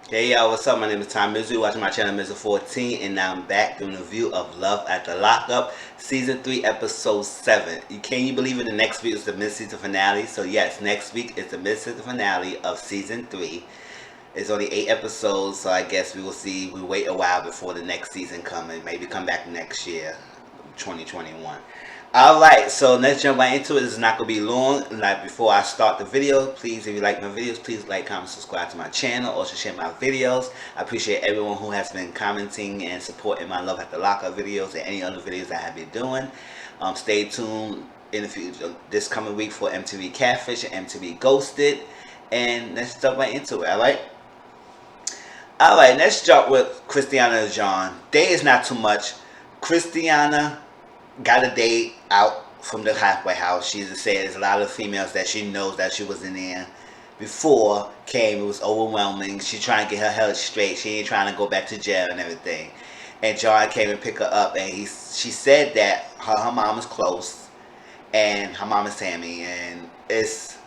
Hey y'all, what's up? My name is Mizzle. Watching my channel Mizzle 14, and now I'm back doing a review of Love at the Lockup, Season 3, Episode 7. Can you believe it? The next week is the mid-season finale. So yes, next week is the mid-season finale of Season 3. It's only 8 episodes, so I guess we will see. We wait a while before the next season comes, and maybe come back next year, 2021. Alright, so let's jump right into it. This is not going to be long. Like, before I start the video, please, if you like my videos, please like, comment, subscribe to my channel. Also share my videos. I appreciate everyone who has been commenting and supporting my Love at the Lockup videos and any other videos I have been doing. Stay tuned in the future, this coming week, for MTV Catfish and MTV Ghosted. And let's jump right into it, alright? Alright, let's start with Christiana and Shawn. Day is not too much. Christiana got a date out from the halfway house. She just said there's a lot of females that she knows that she was in there before came. It was overwhelming. She trying to get her head straight. She ain't trying to go back to jail and everything. And John came and picked her up, and she said that her mom is close, and her mom is Tammy, and it's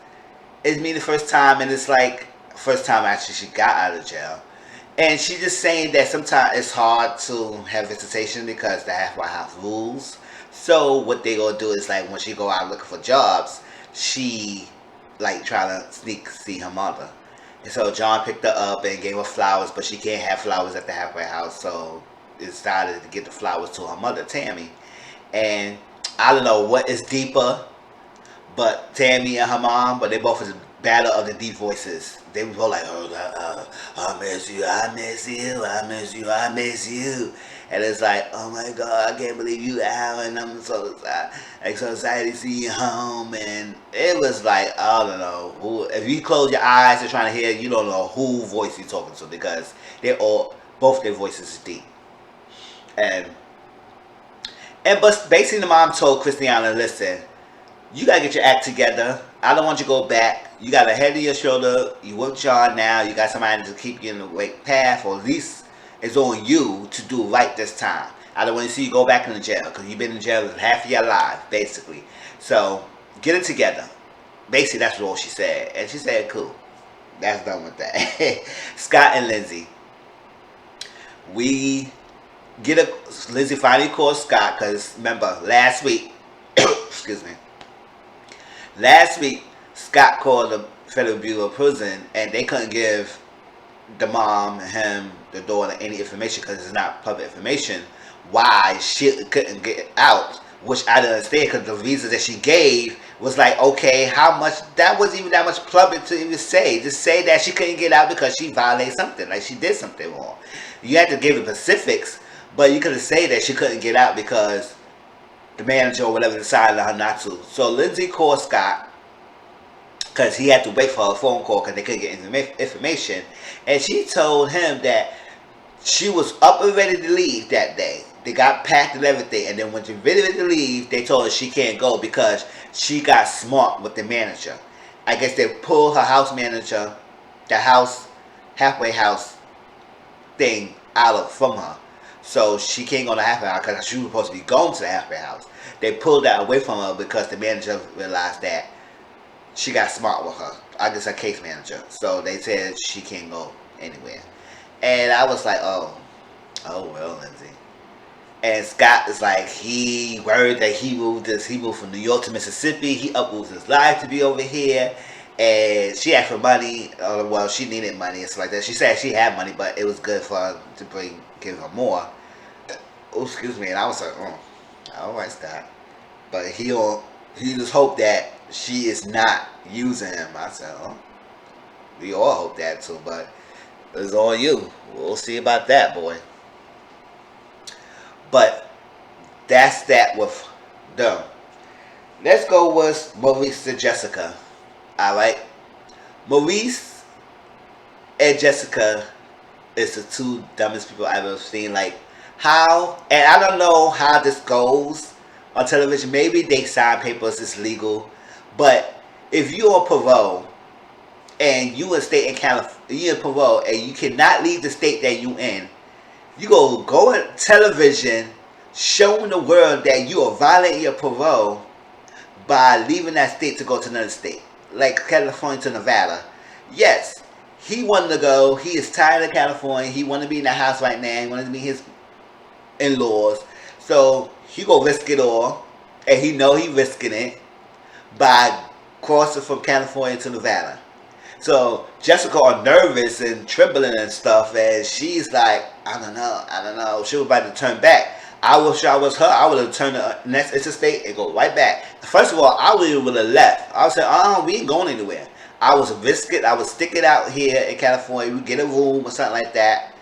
me the first time, and it's like first time actually she got out of jail. And she just saying that sometimes it's hard to have visitation because the halfway house rules. So what they gonna do is, like, when she go out looking for jobs, she like trying to sneak see her mother. And so John picked her up and gave her flowers, but she can't have flowers at the halfway house, so it decided to get the flowers to her mother, Tammy. And I don't know what is deeper, but Tammy and her mom, but they both is a battle of the deep voices. They were both like, I miss you, I miss you, I miss you, I miss you. And it's like, oh my God, I can't believe you out, and I'm so excited, like, so excited to see you home. And it was like, I don't know, if you close your eyes and trying to hear, you don't know who voice you're talking to, because both their voices is deep. And but basically the mom told Christiana, listen, you gotta get your act together. I don't want you to go back. You got a head on your shoulder. You with John now. You got somebody to keep you in the right path, or at least it's on you to do right this time. I don't want to see you go back into jail, because you've been in jail half of your life, basically. So get it together. Basically, that's what she said, and she said, "Cool, that's done with that." Scott and Lindsey, we get a Lindsey finally called Scott, because remember last week, excuse me. Last week, Scott called the Federal Bureau of Prison, and they couldn't give the mom, him, the daughter any information because it's not public information. Why she couldn't get out, which I didn't understand, because the reason that she gave was like, okay, how much, that wasn't even that much public to even say. Just say that she couldn't get out because she violated something, like she did something wrong. You had to give the specifics, but you couldn't say that she couldn't get out because the manager or whatever decided on her not to. So Lindsey called Scott because he had to wait for a phone call because they couldn't get information. And she told him that she was up and ready to leave that day. They got packed and everything. And then when she ready to leave, they told her she can't go because she got smart with the manager. I guess they pulled her house manager, the house, halfway house thing from her. So she can't go to the halfway house because she was supposed to be going to the halfway house. They pulled that away from her because the manager realized that she got smart with her. I guess her case manager. So they said she can't go anywhere. And I was like, oh well, Lindsey. And Scott is like, he worried that he moved from New York to Mississippi. He uprooted his life to be over here. And she asked for money. Well, she needed money and stuff like that. She said she had money, but it was good for her to give her more. Oh, excuse me. And I was like, oh, all right, Scott. But he just hoped that she is not using him. I said, oh, we all hope that too, but it's on you. We'll see about that, boy. But that's that with them. Let's go with Maurice and Jessica. Alright? Maurice and Jessica is the two dumbest people I've ever seen. Like, how, and I don't know how this goes on television. Maybe they sign papers, it's legal. But if you're on parole and you in state in California, you're in parole and you cannot leave the state that you in, you go on television showing the world that you are violating your parole by leaving that state to go to another state, like California to Nevada. Yes, he wanted to go. He is tired of California. He wanted to be in the house right now. He wanted to meet his in-laws. So he go risk it all, and he know he risking it by crossing from California to Nevada. So Jessica are nervous and trembling and stuff, and she's like, I don't know. She was about to turn back. I wish I was her. I would have turned the next interstate and go right back. First of all, I would have left. I would say, we ain't going anywhere. I was risk it. I would stick it out here in California. We get a room or something like that,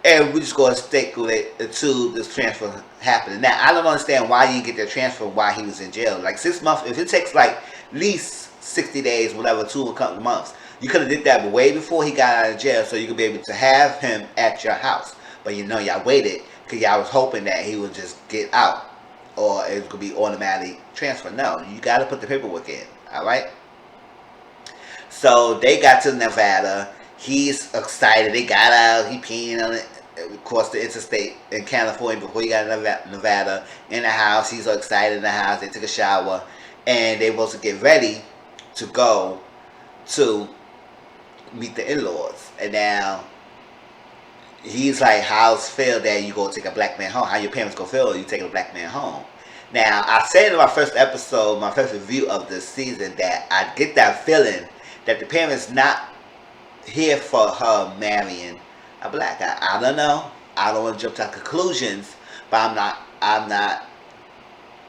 and we just go and stick with it until this transfer happening. Now, I don't understand why you didn't get that transfer while he was in jail. Like 6 months, if it takes like at least 60 days, whatever, 2 or couple months, you could have did that way before he got out of jail, so you could be able to have him at your house. But y'all waited because y'all was hoping that he would just get out, or it could be automatically transfer. No, you got to put the paperwork in. All right. So they got to Nevada. He's excited. They got out. He peeing on it across the interstate in California before he got to Nevada. In the house, he's so excited in the house. They took a shower, and they supposed to get ready to go to meet the in-laws. And now he's like, how's feel that you go take a black man home? How your parents gonna feel you taking a black man home? Now, I said in my first episode, my first review of this season, that I get that feeling that the parents not here for her marrying a black guy. I don't know. I don't want to jump to conclusions, but I'm not.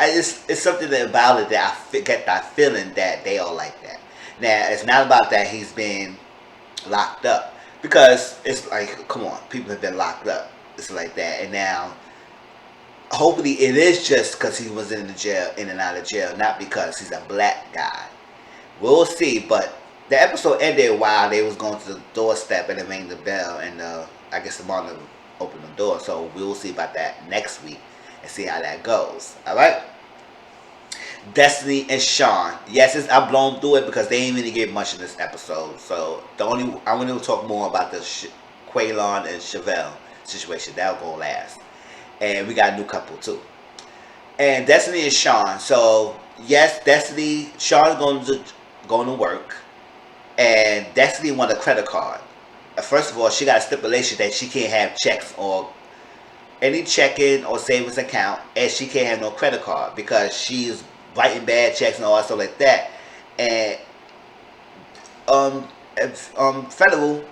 It's something about it that I get that feeling that they are like that. Now, it's not about that he's been locked up, because it's like, come on, people have been locked up. It's like that, and now hopefully it is just because he was in and out of jail, not because he's a black guy. We'll see, but the episode ended while they was going to the doorstep and it rang the bell, and I guess the mother opened the door. So we'll see about that next week and see how that goes. All right. Destiny and Shawn. Yes, I blown through it because they ain't really get much in this episode. So I want to talk more about the Quaylon and Cherelle situation. That'll go last. And we got a new couple too. And Destiny and Shawn. So yes, Destiny, Shawn is going to work. And Destiny want a credit card. First of all, she got a stipulation that she can't have checks or any checking or savings account, and she can't have no credit card because she's writing bad checks and all that stuff like that. And federal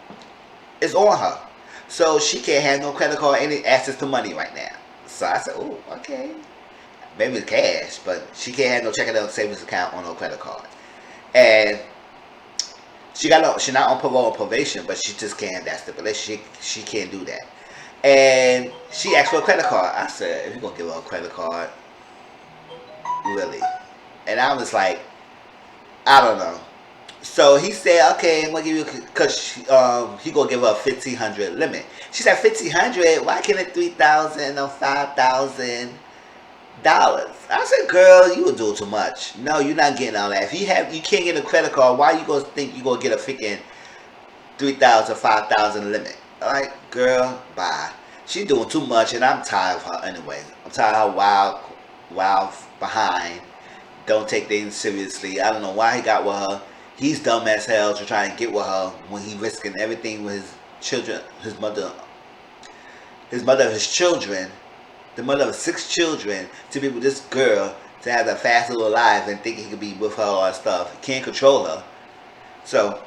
is on her, so she can't have no credit card, any access to money right now. So I said, oh, okay, maybe it's cash, but she can't have no checking or savings account or no credit card. And she's not on parole or probation, but she just can't have that stipulation. She can't do that. And she asked for a credit card. I said, if you're gonna give her a credit card, really? And I was like, I don't know. So he said, okay, I'm gonna give you, because he gonna give her a $1,500 limit. She said, $1,500? Why can't it $3,000 or $5,000? I said, girl, you would do too much. No, you're not getting all that. If you can't get a credit card, why you gonna think you gonna get a freaking $3,000, $5,000 limit? All right, girl, bye. She's doing too much, and I'm tired of her anyway. I'm tired of her wild behind. Don't take things seriously. I don't know why he got with her. He's dumb as hell to try and get with her when he risking everything with his children, his mother of his children, the mother of 6 children, to be with this girl, to have a fast little life and think he could be with her all that stuff. He can't control her. So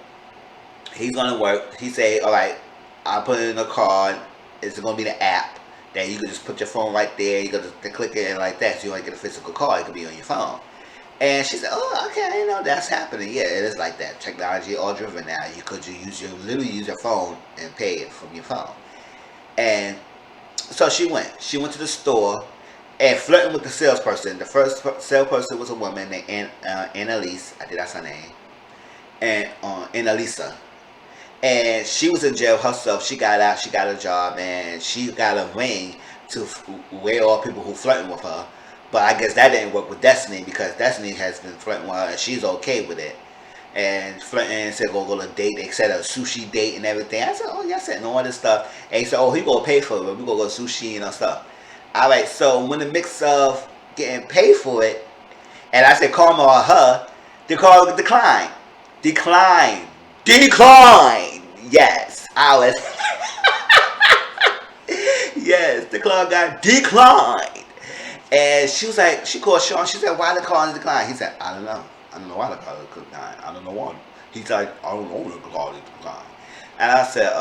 he's gonna work. He say, all right, I'll put it in a card. It's gonna be the app that you can just put your phone right there. You got to click it and like that, so you don't get a physical card. It could be on your phone. And she said, oh, okay, I know that's happening. Yeah, it is like that. Technology all driven now. You could literally use your phone and pay it from your phone. And so she went to the store and flirting with the salesperson. The first salesperson was a woman named Annalise. I think that's her name. And Annalisa. And she was in jail herself. She got out. She got a job, and she got a ring to wear all people who flirting with her. But I guess that didn't work with Destiny, because Destiny has been flirting with her and she's okay with it. And flirting and said go on a date. They set a sushi date and everything. I said, oh, y'all setting all this stuff. And he said, oh, he gonna pay for it. We gonna go to sushi and all stuff. Alright, so when the mix of getting paid for it, and I said Karma or her, the call declined. Decline. Yes, I was. Yes, the call got declined. And she was like, she called Shawn. She said, why the call is declined? He said, I don't know. I don't know why the call is declined. I don't know why. He's like, I don't know why the call is declined. And I said,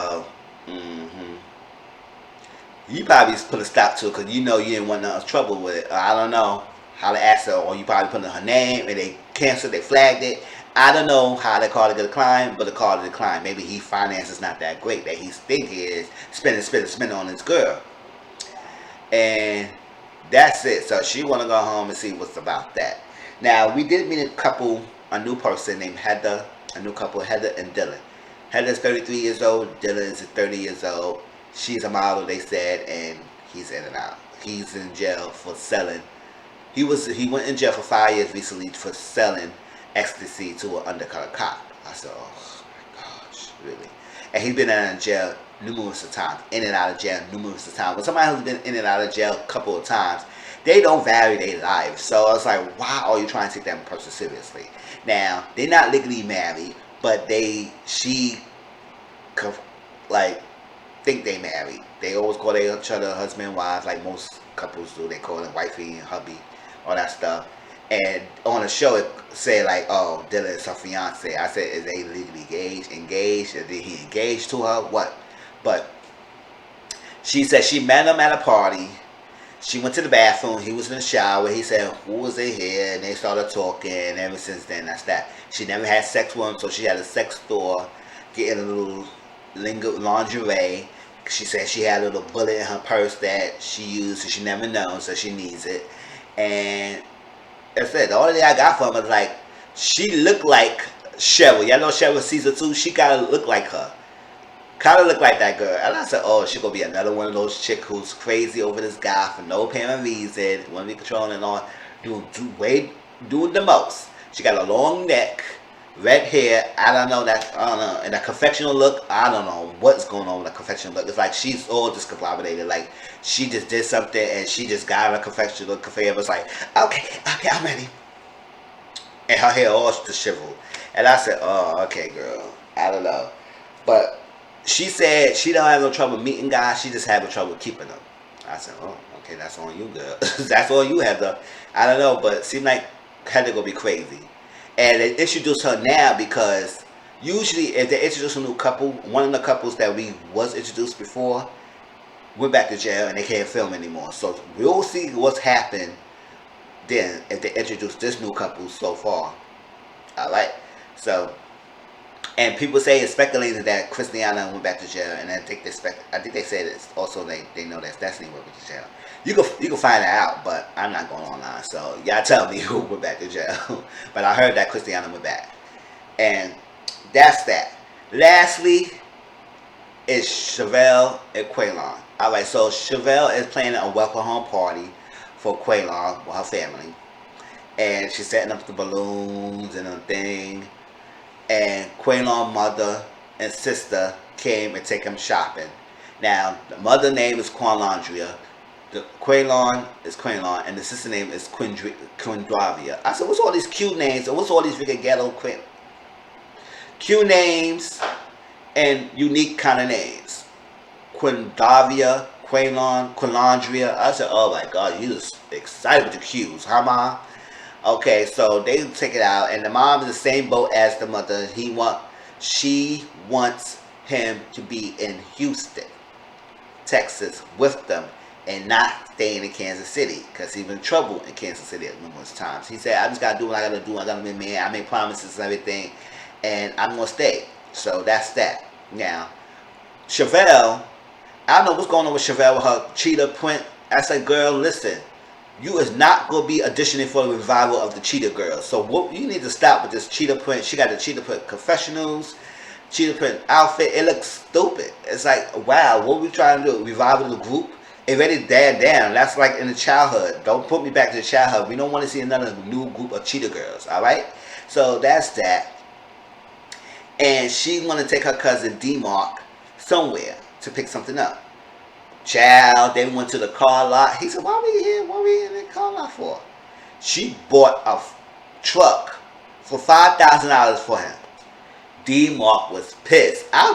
you probably put a stop to it because you know you didn't want no trouble with it. I don't know how to ask her, or you probably put in her name and they canceled, they flagged it. I don't know how the call to decline, but the call to decline. Maybe he finances not that great that he's thinking is spending on his girl. And that's it. So she want to go home and see what's about that. Now, we did meet a new person named Heather, a new couple, Heather and Dylan. Heather's 33 years old, Dylan is 30 years old. She's a model, they said, and he's in and out. He's in jail for selling. He went in jail for 5 years recently for selling ecstasy to an undercover cop. I said, oh my gosh, really? And he's been in jail numerous of times, in and out of jail numerous of times. When somebody who's been in and out of jail a couple of times, they don't vary their life. So I was like, why are you trying to take that person seriously? Now, they're not legally married, but think they married. They always call each other husband and wife, like most couples do. They call them wifey and hubby, all that stuff. And on the show, it said like, oh, Dylan is her fiance. I said, is they legally engaged? Or did he engage to her? What? But she said she met him at a party. She went to the bathroom. He was in the shower. He said, who was in here? And they started talking. And ever since then, that's that. She never had sex with him, so she had a sex store, getting a little lingerie. She said she had a little bullet in her purse that she used, so she never knows, so she needs it. And that's it. The only thing I got from her was like, she looked like Cherelle. Y'all know Cherelle season 2? She kind of looked like her. Kind of looked like that girl. And I said, oh, she gonna be another one of those chick who's crazy over this guy for no apparent reason. Want to be controlling and all. Doing the most. She got a long neck, red hair. I don't know. And that confectional look, I don't know what's going on with that confectional look. It's like she's all discombobulated. Like she just did something and she just got a confectional look. Conveyor was like, okay, I'm ready. And her hair all disheveled. And I said, oh, okay, girl. I don't know. But she said she don't have no trouble meeting guys. She just having trouble keeping them. I said, oh, okay, that's on you, girl. That's on you, Heather. I don't know, but it seemed like Heather gonna be crazy. And they introduced her now because usually if they introduce a new couple, one of the couples that we was introduced before went back to jail and they can't film anymore. So we'll see what's happened then if they introduce this new couple so far. Alright. So, and people say it's speculated that Christiana went back to jail, and I think they said it's also they know that Destiny went back to jail. You can find it out, but I'm not going online. So y'all tell me who went back to jail. But I heard that Christiana went back, and that's that. Lastly, is Cherelle and Quaylon. All right, so Cherelle is planning a welcome home party for Quaylon with her family, and she's setting up the balloons and a thing. And Quaylon's mother and sister came and take him shopping. Now, the mother name is Qualandria. The Quaylon is Quaylon, and the sister name is Quindravia. I said, what's all these cute names? And what's all these freaking ghetto cute names and unique kind of names? Quindravia, Quaylon, Qualandria. I said, oh my God, you just excited with the Q's, huh, Mom? Okay, so they take it out, and the mom is the same boat as the mother. She wants him to be in Houston, Texas, with them, and not staying in Kansas City, because he's been in trouble in Kansas City numerous times. He said, I just gotta do what I gotta do. I gotta be a man. I made promises and everything, and I'm gonna stay. So that's that. Now, Cherelle, I don't know what's going on with Cherelle with her cheetah print. I said, girl, listen. You is not going to be auditioning for the revival of the Cheetah Girls. So what you need to stop with this cheetah print. She got the cheetah print confessionals, cheetah print outfit. It looks stupid. It's like, wow, what are we trying to do? Revival the group? It already died down. That's like in the childhood. Don't put me back to the childhood. We don't want to see another new group of Cheetah Girls. All right? So that's that. And she want to take her cousin D-Mark somewhere to pick something up. Child, they went to the car lot. He said, why we here? What we in the car lot for? She bought a truck for $5,000 for him. D-Mark was pissed. I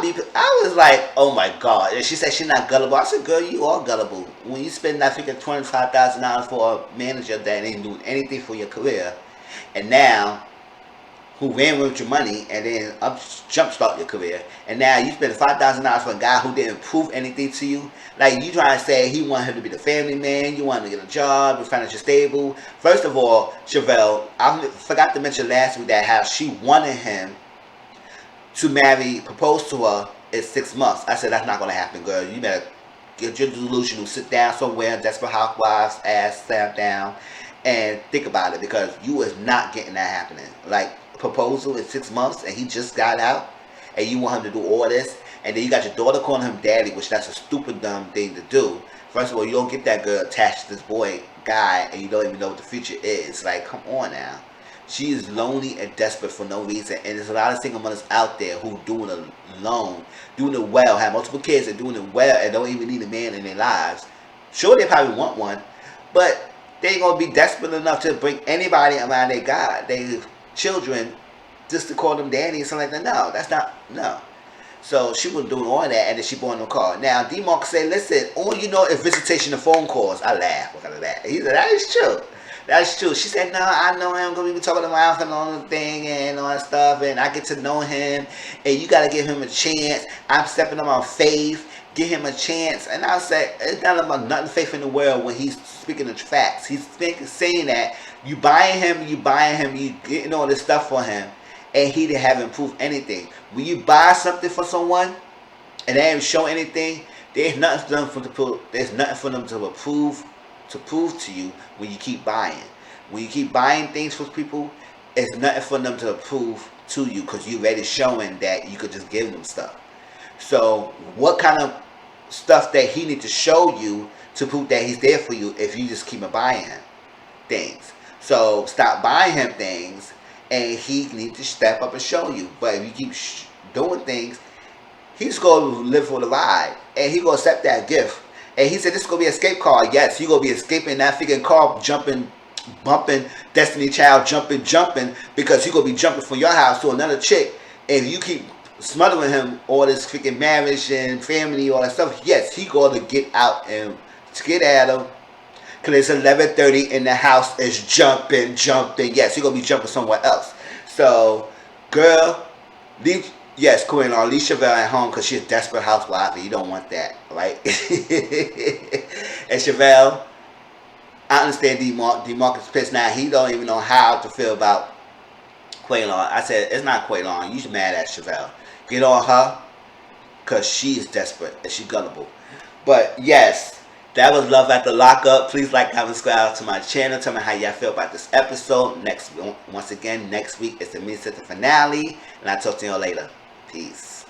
was like, oh my god. And she said she's not gullible. I said, girl, you are gullible. When you spend that figure $25,000 for a manager that ain't doing anything for your career, and now who ran with your money and then jumpstart your career, and now you spend $5,000 for a guy who didn't prove anything to you. Like, you trying to say he wanted him to be the family man, you want him to get a job, be financially stable. First of all, Cherelle, I forgot to mention last week that how she wanted him to propose to her in 6 months. I said, that's not going to happen, girl. You better get your delusional, sit down somewhere, Desperate Housewives ass sat down, and think about it, because you is not getting that happening. Like, proposal in 6 months, and he just got out, and you want him to do all this, and then you got your daughter calling him daddy, which that's a stupid, dumb thing to do. First of all, you don't get that girl attached to this guy, and you don't even know what the future is. Like, come on now. She is lonely and desperate for no reason, and there's a lot of single mothers out there who doing it alone, doing it well, have multiple kids and doing it well, and don't even need a man in their lives. Sure, they probably want one, but they ain't gonna be desperate enough to bring anybody around their children just to call them daddy or something like that. No, that's not, no. So she was doing all that, and then she bought no car. Now, D-Mark said, listen, all you know is visitation and phone calls. I laughed because of that. He said, that is true. That's true. She said, no, I know him because we be talking to my and all the thing and all that stuff, and I get to know him, and you got to give him a chance. I'm stepping on my faith. Give him a chance. And I said, it's not about nothing faith in the world when he's speaking the facts. He's saying that you buying him, you getting all this stuff for him, and he haven't proved anything. When you buy something for someone and they ain't show anything, there's nothing for them to prove. There's nothing for them to prove to you when you keep buying. When you keep buying things for people, it's nothing for them to prove to you, because you already showing that you could just give them stuff. So what kind of stuff that he need to show you to prove that he's there for you if you just keep buying him things? So stop buying him things, and he needs to step up and show you. But if you keep doing things, he's going to live for the ride, and he going to accept that gift. And he said this is going to be an escape car. Yes, you're going to be escaping that freaking car, jumping, bumping, Destiny Child, jumping, because you're going to be jumping from your house to another chick. And you keep smothering him, all this freaking marriage and family, all that stuff. Yes, he going to get out and get at him. Because it's 11:30 and the house is jumping. Yes, you're going to be jumping somewhere else. So, girl, Quaylon, leave Cherelle at home because she's a desperate housewife and you don't want that, right? And Cherelle, I understand D-Mark is pissed now. He don't even know how to feel about Quaylon. I said, it's not Quaylon. You mad at Cherelle. Get on her because she is desperate and she's gullible. But yes, that was Love at the Lockup. Please like, comment, subscribe to my channel. Tell me how y'all feel about this episode. Once again, next week is the Mizzle finale. And I'll talk to y'all later. Peace.